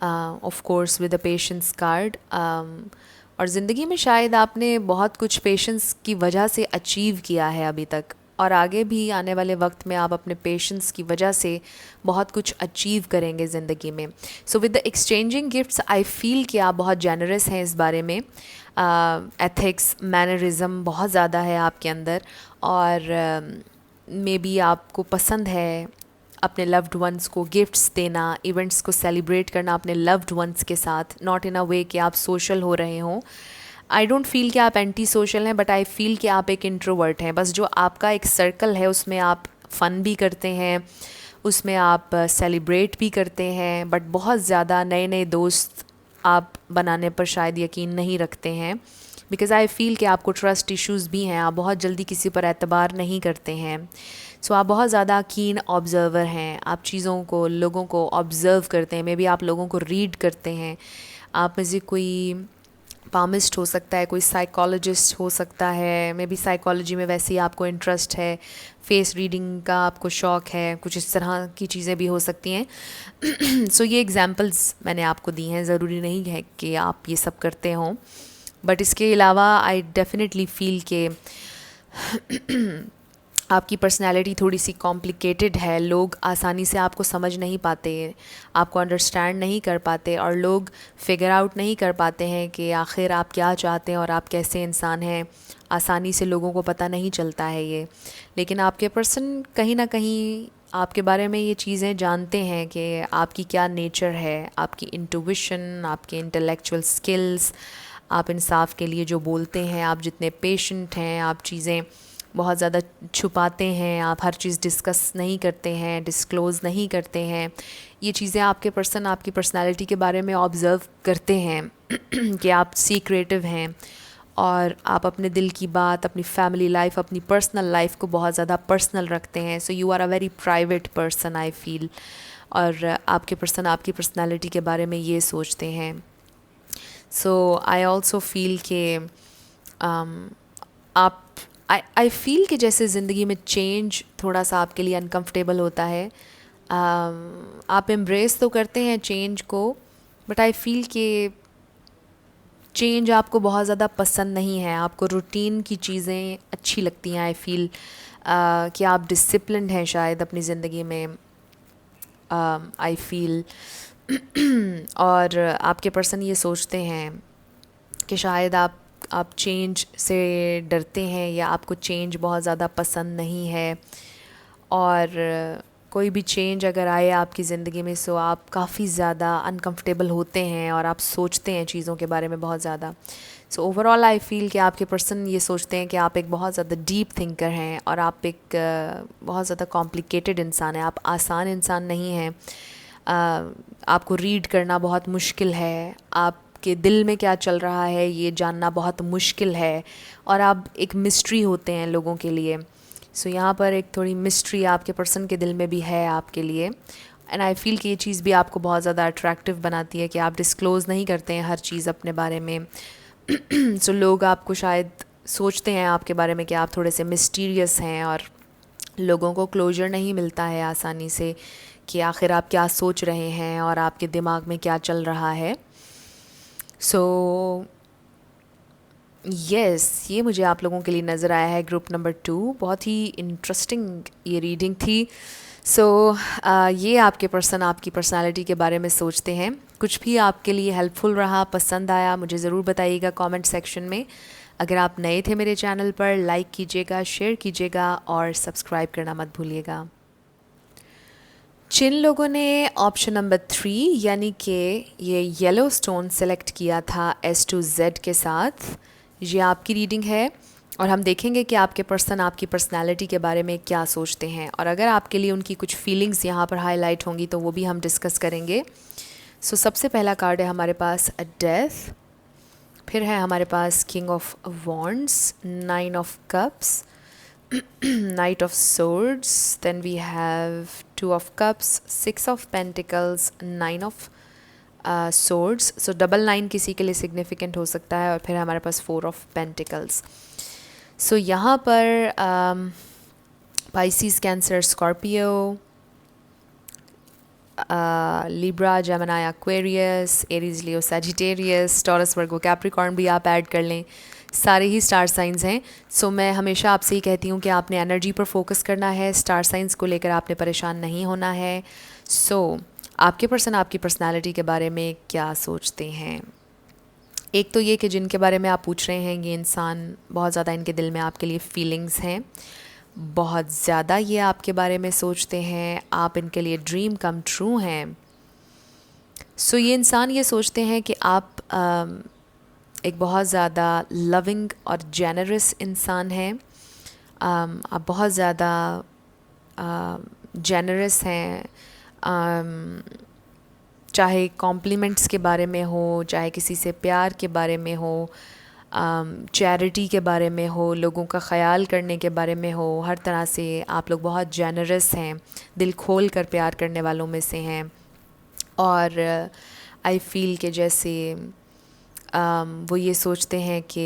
of course with a patience card. और ज़िंदगी में शायद आपने बहुत कुछ पेशेंस की वजह से अचीव किया है अभी तक, और आगे भी आने वाले वक्त में आप अपने पेशेंस की वजह से बहुत कुछ अचीव करेंगे ज़िंदगी में। So with the exchanging gifts I feel कि आप बहुत जेनरस हैं इस बारे में। एथिक्स, मैनरिज़म बहुत ज़्यादा है आपके अंदर और मे बी आपको पसंद है अपने लव्ड वंस को गिफ्ट्स देना, इवेंट्स को सेलिब्रेट करना अपने लव्ड वंस के साथ, नॉट इन अ वे कि आप सोशल हो रहे हों। आई डोंट फील कि आप एंटी सोशल हैं, बट आई फील कि आप एक इंट्रोवर्ट हैं। बस जो आपका एक सर्कल है उसमें आप फ़न भी करते हैं, उसमें आप सेलिब्रेट भी करते हैं, बट बहुत ज़्यादा नए नए दोस्त आप बनाने पर शायद यकीन नहीं रखते हैं। बिकॉज़ आई फील कि आपको ट्रस्ट इश्यूज़ भी हैं, आप बहुत जल्दी किसी पर एतबार नहीं करते हैं। सो आप बहुत ज़्यादा कीन ऑब्ज़र्वर हैं, आप चीज़ों को, लोगों को ऑब्ज़र्व करते हैं। मे बी आप लोगों को रीड करते हैं। आप में से कोई पामिस्ट हो सकता है, कोई साइकोलॉजिस्ट हो सकता है, मे बी साइकोलॉजी में वैसे ही आपको इंटरेस्ट है, फेस रीडिंग का आपको शौक़ है, कुछ इस तरह की चीज़ें भी हो सकती हैं। सो ये एग्जांपल्स मैंने आपको दी हैं, ज़रूरी नहीं है कि आप ये सब करते हों, बट इसके अलावा आई डेफिनेटली फील के आपकी पर्सनैलिटी थोड़ी सी कॉम्प्लिकेटेड है। लोग आसानी से आपको समझ नहीं पाते, आपको अंडरस्टैंड नहीं कर पाते और लोग फिगर आउट नहीं कर पाते हैं कि आखिर आप क्या चाहते हैं और आप कैसे इंसान हैं। आसानी से लोगों को पता नहीं चलता है ये, लेकिन आपके पर्सन कहीं ना कहीं आपके बारे में ये चीज़ें जानते हैं कि आपकी क्या नेचर है, आपकी इंट्यूशन, आपके इंटेलेक्चुअल स्किल्स, आप इंसाफ के लिए जो बोलते हैं, आप जितने पेशेंट हैं, आप चीज़ें बहुत ज़्यादा छुपाते हैं, आप हर चीज़ डिस्कस नहीं करते हैं, डिस्क्लोज़ नहीं करते हैं। ये चीज़ें आपके पर्सन आपकी पर्सनालिटी के बारे में ऑब्ज़र्व करते हैं कि आप सीक्रेटिव हैं और आप अपने दिल की बात, अपनी फैमिली लाइफ, अपनी पर्सनल लाइफ को बहुत ज़्यादा पर्सनल रखते हैं। So you are a very private person I feel, और आपके पर्सन आपकी पर्सनालिटी के बारे में ये सोचते हैं। सो आई ऑल्सो फील के आप आई फील कि जैसे ज़िंदगी में चेंज थोड़ा सा आपके लिए अनकंफर्टेबल होता है। आप एम्ब्रेस तो करते हैं चेंज को, बट आई फील कि चेंज आपको बहुत ज़्यादा पसंद नहीं है, आपको रूटीन की चीज़ें अच्छी लगती हैं। आई फील कि आप डिसिप्लिन्ड हैं शायद अपनी ज़िंदगी में, आई फील। और आपके पर्सन ये सोचते हैं कि शायद आप चेंज से डरते हैं या आपको चेंज बहुत ज़्यादा पसंद नहीं है। और कोई भी चेंज अगर आए आपकी ज़िंदगी में सो आप काफ़ी ज़्यादा अनकंफर्टेबल होते हैं और आप सोचते हैं चीज़ों के बारे में बहुत ज़्यादा। सो ओवरऑल आई फील कि आपके पर्सन ये सोचते हैं कि आप एक बहुत ज़्यादा डीप थिंकर हैं और आप एक बहुत ज़्यादा कॉम्प्लिकेटेड इंसान हैं, आप आसान इंसान नहीं हैं। आपको रीड करना बहुत मुश्किल है, आपके दिल में क्या चल रहा है ये जानना बहुत मुश्किल है, और आप एक मिस्ट्री होते हैं लोगों के लिए। सो यहाँ पर एक थोड़ी मिस्ट्री आपके पर्सन के दिल में भी है आपके लिए, एंड आई फील कि ये चीज़ भी आपको बहुत ज़्यादा अट्रैक्टिव बनाती है कि आप डिस्क्लोज़ नहीं करते हैं हर चीज़ अपने बारे में। सो लोग आपको शायद सोचते हैं आपके बारे में कि आप थोड़े से मिस्टीरियस हैं, और लोगों को क्लोजर नहीं मिलता है आसानी से कि आखिर आप क्या सोच रहे हैं और आपके दिमाग में क्या चल रहा है। सो यस, ये मुझे आप लोगों के लिए नज़र आया है ग्रुप नंबर 2। बहुत ही इंटरेस्टिंग ये रीडिंग थी। सो ये आपके पर्सन आपकी पर्सनालिटी के बारे में सोचते हैं। कुछ भी आपके लिए हेल्पफुल रहा, पसंद आया, मुझे ज़रूर बताइएगा कमेंट सेक्शन में। अगर आप नए थे मेरे चैनल पर, लाइक कीजिएगा, शेयर कीजिएगा और सब्सक्राइब करना मत भूलिएगा। जिन लोगों ने ऑप्शन नंबर 3 यानी कि ये येलो स्टोन सेलेक्ट किया था S to Z के साथ, ये आपकी रीडिंग है और हम देखेंगे कि आपके पर्सन आपकी पर्सनालिटी के बारे में क्या सोचते हैं, और अगर आपके लिए उनकी कुछ फीलिंग्स यहाँ पर हाईलाइट होंगी तो वो भी हम डिस्कस करेंगे। सो सबसे पहला कार्ड है हमारे पास डेथ, फिर है हमारे पास king of wands, 9 of cups, Knight of Swords, then we have 2 of Cups, 6 of Pentacles, 9 of Swords. So double 9 किसी के लिए सिग्निफिकेंट हो सकता है, और फिर हमारे पास 4 of Pentacles. So यहाँ पर Pisces, Cancer, Scorpio, Libra, Gemini, Aquarius, Aries, Leo, Sagittarius, Taurus, Virgo, Capricorn भी आप ऐड कर लें, सारे ही स्टार साइंस हैं। सो मैं हमेशा आपसे ही कहती हूँ कि आपने एनर्जी पर फोकस करना है, स्टार साइंस को लेकर आपने परेशान नहीं होना है। सो आपके पर्सन आपकी पर्सनालिटी के बारे में क्या सोचते हैं? एक तो ये कि जिनके बारे में आप पूछ रहे हैं ये इंसान बहुत ज़्यादा, इनके दिल में आपके लिए फीलिंग्स हैं, बहुत ज़्यादा ये आपके बारे में सोचते हैं, आप इनके लिए ड्रीम कम ट्रू हैं। सो ये इंसान ये सोचते हैं कि आप एक बहुत ज़्यादा लविंग और जेनरस इंसान हैं। आप बहुत ज़्यादा जेनरस हैं, चाहे कॉम्प्लीमेंट्स के बारे में हो, चाहे किसी से प्यार के बारे में हो, चैरिटी के बारे में हो, लोगों का ख़याल करने के बारे में हो, हर तरह से आप लोग बहुत जेनरस हैं, दिल खोल कर प्यार करने वालों में से हैं। और आई फील कि जैसे वो ये सोचते हैं कि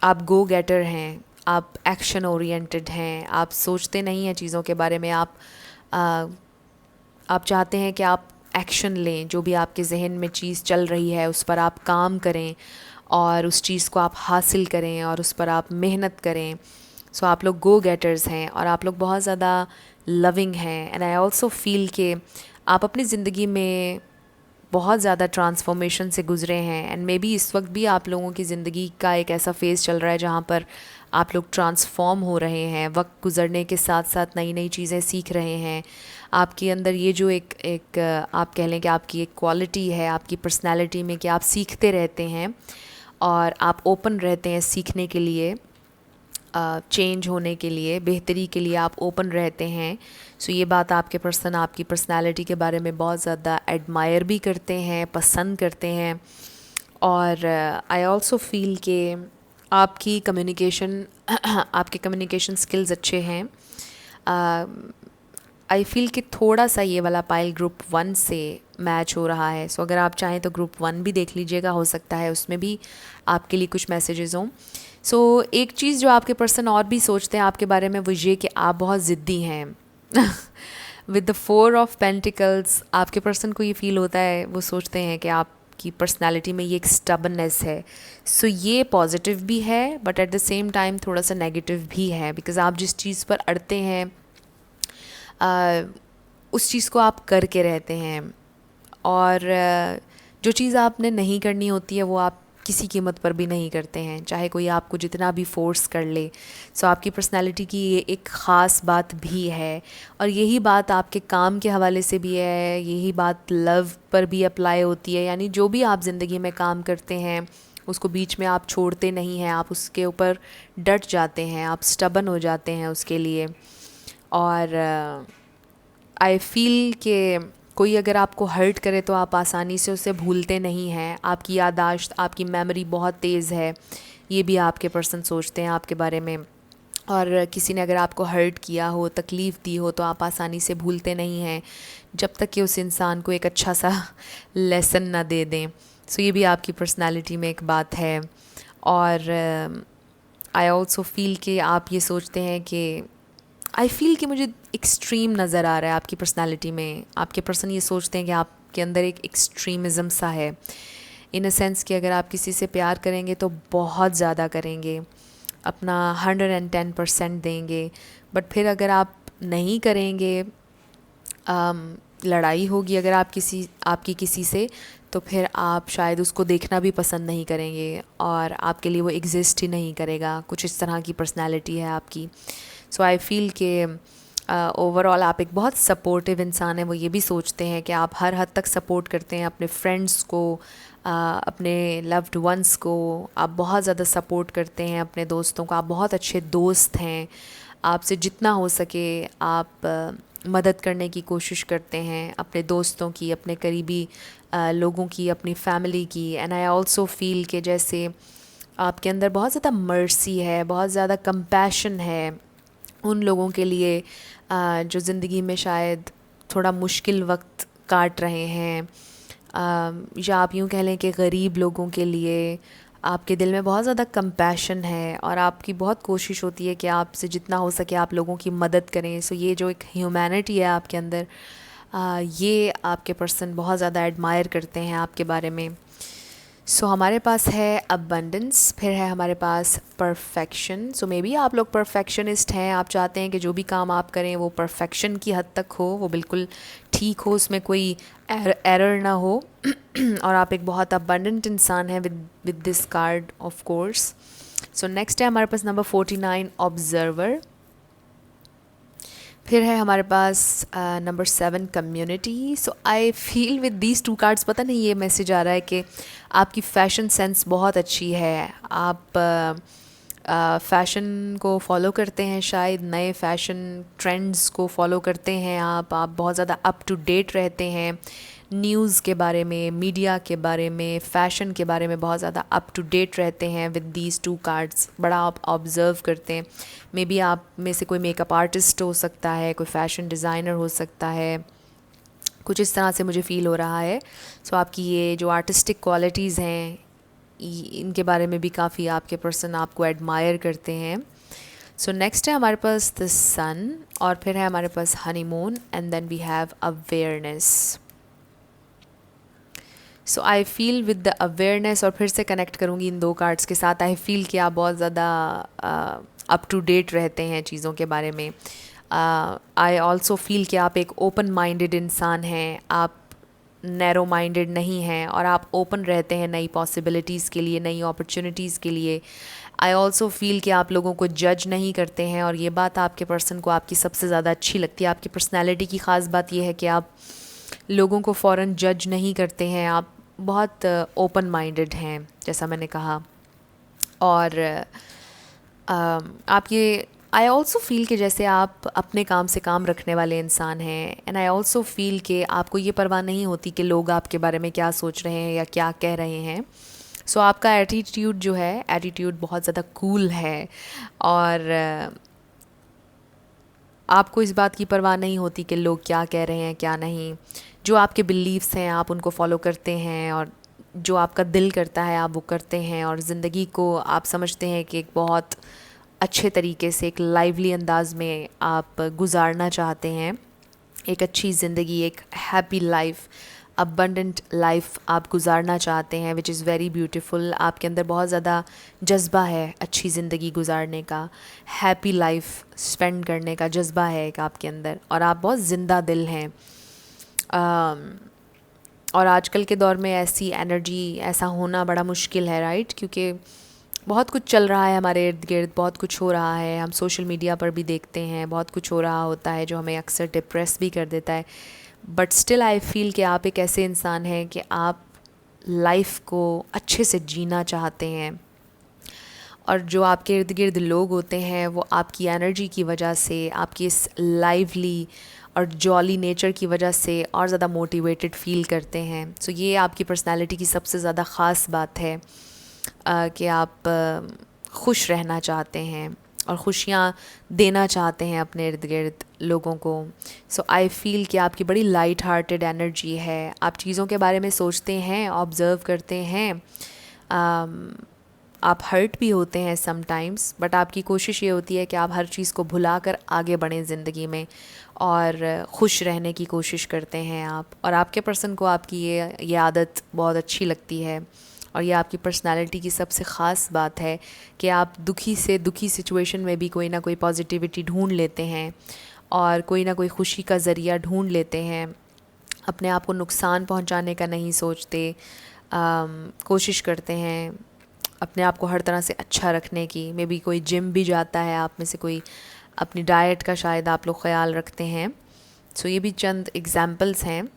आप गो गेटर हैं, आप एक्शन ओरिएंटेड हैं, आप सोचते नहीं हैं चीज़ों के बारे में, आप चाहते हैं कि आप एक्शन लें, जो भी आपके जहन में चीज़ चल रही है उस पर आप काम करें और उस चीज़ को आप हासिल करें और उस पर आप मेहनत करें। सो आप लोग गो गेटर्स हैं और आप लोग बहुत ज़्यादा लविंग हैं। एंड आई ऑल्सो फील कि आप अपनी ज़िंदगी में बहुत ज़्यादा ट्रांसफॉर्मेशन से गुज़रे हैं, एंड मे बी इस वक्त भी आप लोगों की ज़िंदगी का एक ऐसा फेज़ चल रहा है जहाँ पर आप लोग ट्रांसफॉर्म हो रहे हैं, वक्त गुज़रने के साथ साथ नई नई चीज़ें सीख रहे हैं। आपके अंदर ये जो एक आप कह लें कि आपकी एक क्वालिटी है आपकी पर्सनैलिटी में कि आप सीखते रहते हैं और आप ओपन रहते हैं सीखने के लिए, चेंज होने के लिए, बेहतरी के लिए आप ओपन रहते हैं। सो ये बात आपके पर्सन आपकी पर्सनालिटी के बारे में बहुत ज़्यादा एडमायर भी करते हैं, पसंद करते हैं। और आई ऑल्सो फील कि आपकी कम्युनिकेशन आपके कम्युनिकेशन स्किल्स अच्छे हैं। आई फील कि थोड़ा सा ये वाला पाइल ग्रुप 1 से मैच हो रहा है। सो अगर आप चाहें तो ग्रुप 1 भी देख लीजिएगा, हो सकता है उसमें भी आपके लिए कुछ मैसेजेस हों। सो एक चीज़ जो आपके पर्सन और भी सोचते हैं आपके बारे में वो ये कि आप बहुत ज़िद्दी हैं। विद द 4 ऑफ पेंटिकल्स आपके पर्सन को ये फील होता है, वो सोचते हैं कि आपकी पर्सनालिटी में ये एक स्टबननेस है। सो ये पॉजिटिव भी है but at the same time थोड़ा सा नेगेटिव भी है, बिकॉज़ आप जिस चीज़ पर अड़ते हैं उस चीज़ को आप करके रहते हैं, और जो चीज़ आपने नहीं करनी होती है वो आप किसी कीमत पर भी नहीं करते हैं, चाहे कोई आपको जितना भी फोर्स कर ले। सो आपकी पर्सनालिटी की ये एक ख़ास बात भी है, और यही बात आपके काम के हवाले से भी है, यही बात लव पर भी अप्लाई होती है। यानी जो भी आप ज़िंदगी में काम करते हैं उसको बीच में आप छोड़ते नहीं हैं, आप उसके ऊपर डट जाते हैं, आप स्टबन हो जाते हैं उसके लिए। और आई फील कि कोई अगर आपको हर्ट करे तो आप आसानी से उसे भूलते नहीं हैं, आपकी याददाश्त, आपकी मेमोरी बहुत तेज़ है, ये भी आपके पर्सन सोचते हैं आपके बारे में। और किसी ने अगर आपको हर्ट किया हो, तकलीफ़ दी हो, तो आप आसानी से भूलते नहीं हैं जब तक कि उस इंसान को एक अच्छा सा लेसन ना दे दें। सो ये भी आपकी पर्सनालिटी में एक बात है। और आई ऑल्सो फील कि आप ये सोचते हैं कि आई फील कि मुझे एक्सट्रीम नज़र आ रहा है आपकी पर्सनालिटी में। आपके पर्सन ये सोचते हैं कि आपके अंदर एक एक्सट्रीमिज़म सा है, इन अ सेंस कि अगर आप किसी से प्यार करेंगे तो बहुत ज़्यादा करेंगे, अपना 110% देंगे, बट फिर अगर आप नहीं करेंगे, लड़ाई होगी अगर आपकी किसी से, तो फिर आप शायद उसको देखना भी पसंद नहीं करेंगे और आपके लिए वो एग्जिस्ट ही नहीं करेगा। कुछ इस तरह की पर्सनालिटी है आपकी। सो आई फील कि ओवरऑल आप एक बहुत सपोर्टिव इंसान हैं। वो ये भी सोचते हैं कि आप हर हद तक सपोर्ट करते हैं अपने फ्रेंड्स को, अपने लव्ड वंस को, आप बहुत ज़्यादा सपोर्ट करते हैं अपने दोस्तों को, आप बहुत अच्छे दोस्त हैं। आपसे जितना हो सके आप मदद करने की कोशिश करते हैं अपने दोस्तों की, अपने करीबी लोगों की, अपनी फैमिली की। एंड आई ऑल्सो फील कि जैसे आपके अंदर बहुत ज़्यादा मर्सी है, बहुत ज़्यादा कंपैशन है उन लोगों के लिए जो ज़िंदगी में शायद थोड़ा मुश्किल वक्त काट रहे हैं, या आप यूँ कह लें कि गरीब लोगों के लिए आपके दिल में बहुत ज़्यादा कंपैशन है, और आपकी बहुत कोशिश होती है कि आपसे जितना हो सके आप लोगों की मदद करें। सो ये जो एक ह्यूमैनिटी है आपके अंदर, ये आपके पर्सन बहुत ज़्यादा एडमायर करते हैं आपके बारे में। सो हमारे पास है अबंडेंस, फिर है हमारे पास परफेक्शन। सो मे बी आप लोग परफेक्शनिस्ट हैं, आप चाहते हैं कि जो भी काम आप करें वो परफेक्शन की हद तक हो, वो बिल्कुल ठीक हो, उसमें कोई एरर ना हो। और आप एक बहुत अबंडेंट इंसान हैं with this card of course. So next है हमारे पास नंबर 49 ऑब्जर्वर। फिर है हमारे पास number 7 community. So I feel with these 2 cards, पता नहीं ये मैसेज आ रहा है कि आपकी फ़ैशन सेंस बहुत अच्छी है, आप फ़ैशन को फॉलो करते हैं, शायद नए फ़ैशन ट्रेंड्स को फॉलो करते हैं आप बहुत ज़्यादा अप टू डेट रहते हैं, न्यूज़ के बारे में, मीडिया के बारे में, फ़ैशन के बारे में बहुत ज़्यादा अप टू डेट रहते हैं विद दीज 2 कार्ड्स। बड़ा आप ऑब्ज़र्व करते हैं। मे बी आप में से कोई मेकअप आर्टिस्ट हो सकता है, कोई फ़ैशन डिज़ाइनर हो सकता है, कुछ इस तरह से मुझे फ़ील हो रहा है। सो आपकी ये जो आर्टिस्टिक क्वालिटीज़ हैं इनके बारे में भी काफ़ी आपके पर्सन आपको एडमायर करते हैं। सो नेक्स्ट है हमारे पास द सन, और फिर है हमारे पास honeymoon, and then we have awareness. So I feel with the awareness, और फिर से कनेक्ट करूँगी इन 2 कार्ड्स के साथ, आई फील कि आप बहुत ज़्यादा अप टू डेट रहते हैं चीज़ों के बारे में। आई ऑल्सो फील कि आप एक ओपन माइंडेड इंसान हैं, आप नैरो माइंडेड नहीं हैं, और आप ओपन रहते हैं नई पॉसिबिलिटीज़ के लिए, नई अपॉर्चुनिटीज़ के लिए। आई ऑल्सो फील कि आप लोगों को जज नहीं करते हैं, और ये बात आपके पर्सन को आपकी सबसे ज़्यादा अच्छी लगती है। आपकी पर्सनैलिटी की ख़ास बात यह है कि आप लोगों को फ़ौरन जज नहीं करते हैं, आप बहुत ओपन माइंडेड हैं जैसा मैंने कहा। और आप ये आई ऑल्सो फील कि जैसे आप अपने काम से काम रखने वाले इंसान हैं, एंड आई ऑल्सो फील कि आपको ये परवाह नहीं होती कि लोग आपके बारे में क्या सोच रहे हैं या क्या कह रहे हैं। सो आपका एटीट्यूड जो है, एटीट्यूड बहुत ज़्यादा कूल है, और आपको इस बात की परवाह नहीं होती कि लोग क्या कह रहे हैं क्या नहीं। जो आपके बिलीव्स हैं आप उनको फॉलो करते हैं, और जो आपका दिल करता है आप वो करते हैं, और ज़िंदगी को आप समझते हैं कि एक बहुत अच्छे तरीके से, एक लाइवली अंदाज में आप गुजारना चाहते हैं। एक अच्छी ज़िंदगी, एक हैप्पी लाइफ, अबंडेंट लाइफ आप गुजारना चाहते हैं, विच इज़ वेरी ब्यूटीफुल। आपके अंदर बहुत ज़्यादा जज्बा है अच्छी ज़िंदगी गुजारने का, हैप्पी लाइफ स्पेंड करने का जज्बा है एक आपके अंदर, और आप बहुत ज़िंदा दिल हैं। और आजकल के दौर में ऐसी एनर्जी, ऐसा होना बड़ा मुश्किल है, राइट? क्योंकि बहुत कुछ चल रहा है हमारे इर्द गिर्द, बहुत कुछ हो रहा है, हम सोशल मीडिया पर भी देखते हैं, बहुत कुछ हो रहा होता है जो हमें अक्सर डिप्रेस भी कर देता है। बट स्टिल आई फील कि आप एक ऐसे इंसान हैं कि आप लाइफ को अच्छे से जीना चाहते हैं, और जो आपके इर्द गिर्द लोग होते हैं वो आपकी एनर्जी की वजह से, आपकी इस लाइवली और जॉली नेचर की वजह से और ज़्यादा मोटिवेटेड फ़ील करते हैं। सो ये आपकी पर्सनालिटी की सबसे ज़्यादा ख़ास बात है कि आप खुश रहना चाहते हैं और खुशियाँ देना चाहते हैं अपने इर्द गिर्द लोगों को। सो आई फ़ील कि आपकी बड़ी लाइट हार्टेड एनर्जी है, आप चीज़ों के बारे में सोचते हैं, ऑब्ज़र्व करते हैं, आप हर्ट भी होते हैं समटाइम्स, बट आपकी कोशिश ये होती है कि आप हर चीज़ को भुला कर आगे बढ़ें ज़िंदगी में और खुश रहने की कोशिश करते हैं आप। और आपके पर्सन को आपकी ये आदत बहुत अच्छी लगती है, और ये आपकी पर्सनालिटी की सबसे ख़ास बात है कि आप दुखी से दुखी सिचुएशन में भी कोई ना कोई पॉजिटिविटी ढूंढ लेते हैं और कोई ना कोई खुशी का ज़रिया ढूंढ लेते हैं। अपने आप को नुकसान पहुंचाने का नहीं सोचते, कोशिश करते हैं अपने आप को हर तरह से अच्छा रखने की। मे बी कोई जिम भी जाता है आप में से, कोई अपनी डाइट का शायद आप लोग ख्याल रखते हैं। सो ये भी चंद एग्जाम्पल्स हैं।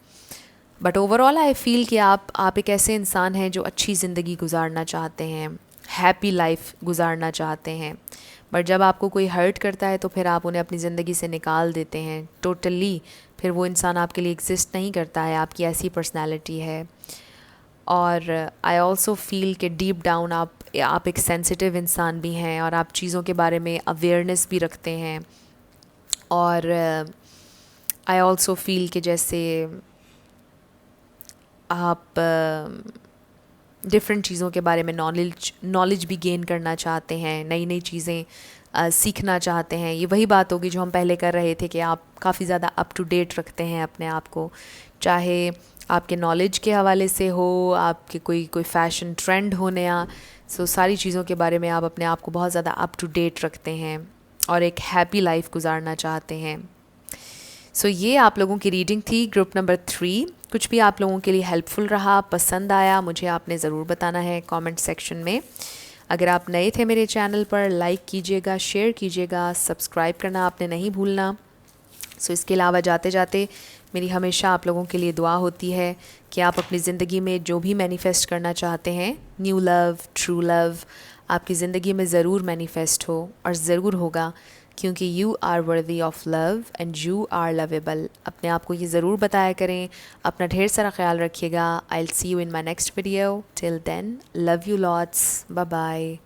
बट ओवरऑल आई फ़ील कि आप एक ऐसे इंसान हैं जो अच्छी ज़िंदगी गुजारना चाहते हैं, हैप्पी लाइफ गुजारना चाहते हैं। बट जब आपको कोई हर्ट करता है तो फिर आप उन्हें अपनी ज़िंदगी से निकाल देते हैं टोटली, फिर वो इंसान आपके लिए एग्जिस्ट नहीं करता है, आपकी ऐसी पर्सनैलिटी है। और आई ऑल्सो फ़ील कि डीप डाउन आप एक सेंसिटिव इंसान भी हैं, और आप चीज़ों के बारे में अवेयरनेस भी रखते हैं। और आई ऑल्सो फ़ील कि जैसे आप डिफरेंट चीज़ों के बारे में नॉलेज भी गेन करना चाहते हैं, नई नई चीज़ें सीखना चाहते हैं। ये वही बात होगी जो हम पहले कर रहे थे कि आप काफ़ी ज़्यादा अप टू डेट रखते हैं अपने आप को, चाहे आपके नॉलेज के हवाले से हो, आपके कोई फ़ैशन ट्रेंड हो नया। सो सारी चीज़ों के बारे में आप अपने आप को बहुत ज़्यादा अप टू डेट रखते हैं और एक हैप्पी लाइफ गुजारना चाहते हैं। सो ये आप लोगों की रीडिंग थी, ग्रुप नंबर 3। कुछ भी आप लोगों के लिए हेल्पफुल रहा, पसंद आया, मुझे आपने ज़रूर बताना है कमेंट सेक्शन में। अगर आप नए थे मेरे चैनल पर, लाइक कीजिएगा, शेयर कीजिएगा, सब्सक्राइब करना आपने नहीं भूलना। सो इसके अलावा जाते जाते मेरी हमेशा आप लोगों के लिए दुआ होती है कि आप अपनी ज़िंदगी में जो भी मैनिफेस्ट करना चाहते हैं, न्यू लव, ट्रू लव, आपकी ज़िंदगी में ज़रूर मैनिफेस्ट हो, और ज़रूर होगा, क्योंकि you are worthy of love and you are lovable. अपने आप को ये ज़रूर बताया करें। अपना ढेर सारा ख्याल रखिएगा। I will see you in my next video. Till then, love you lots, bye bye.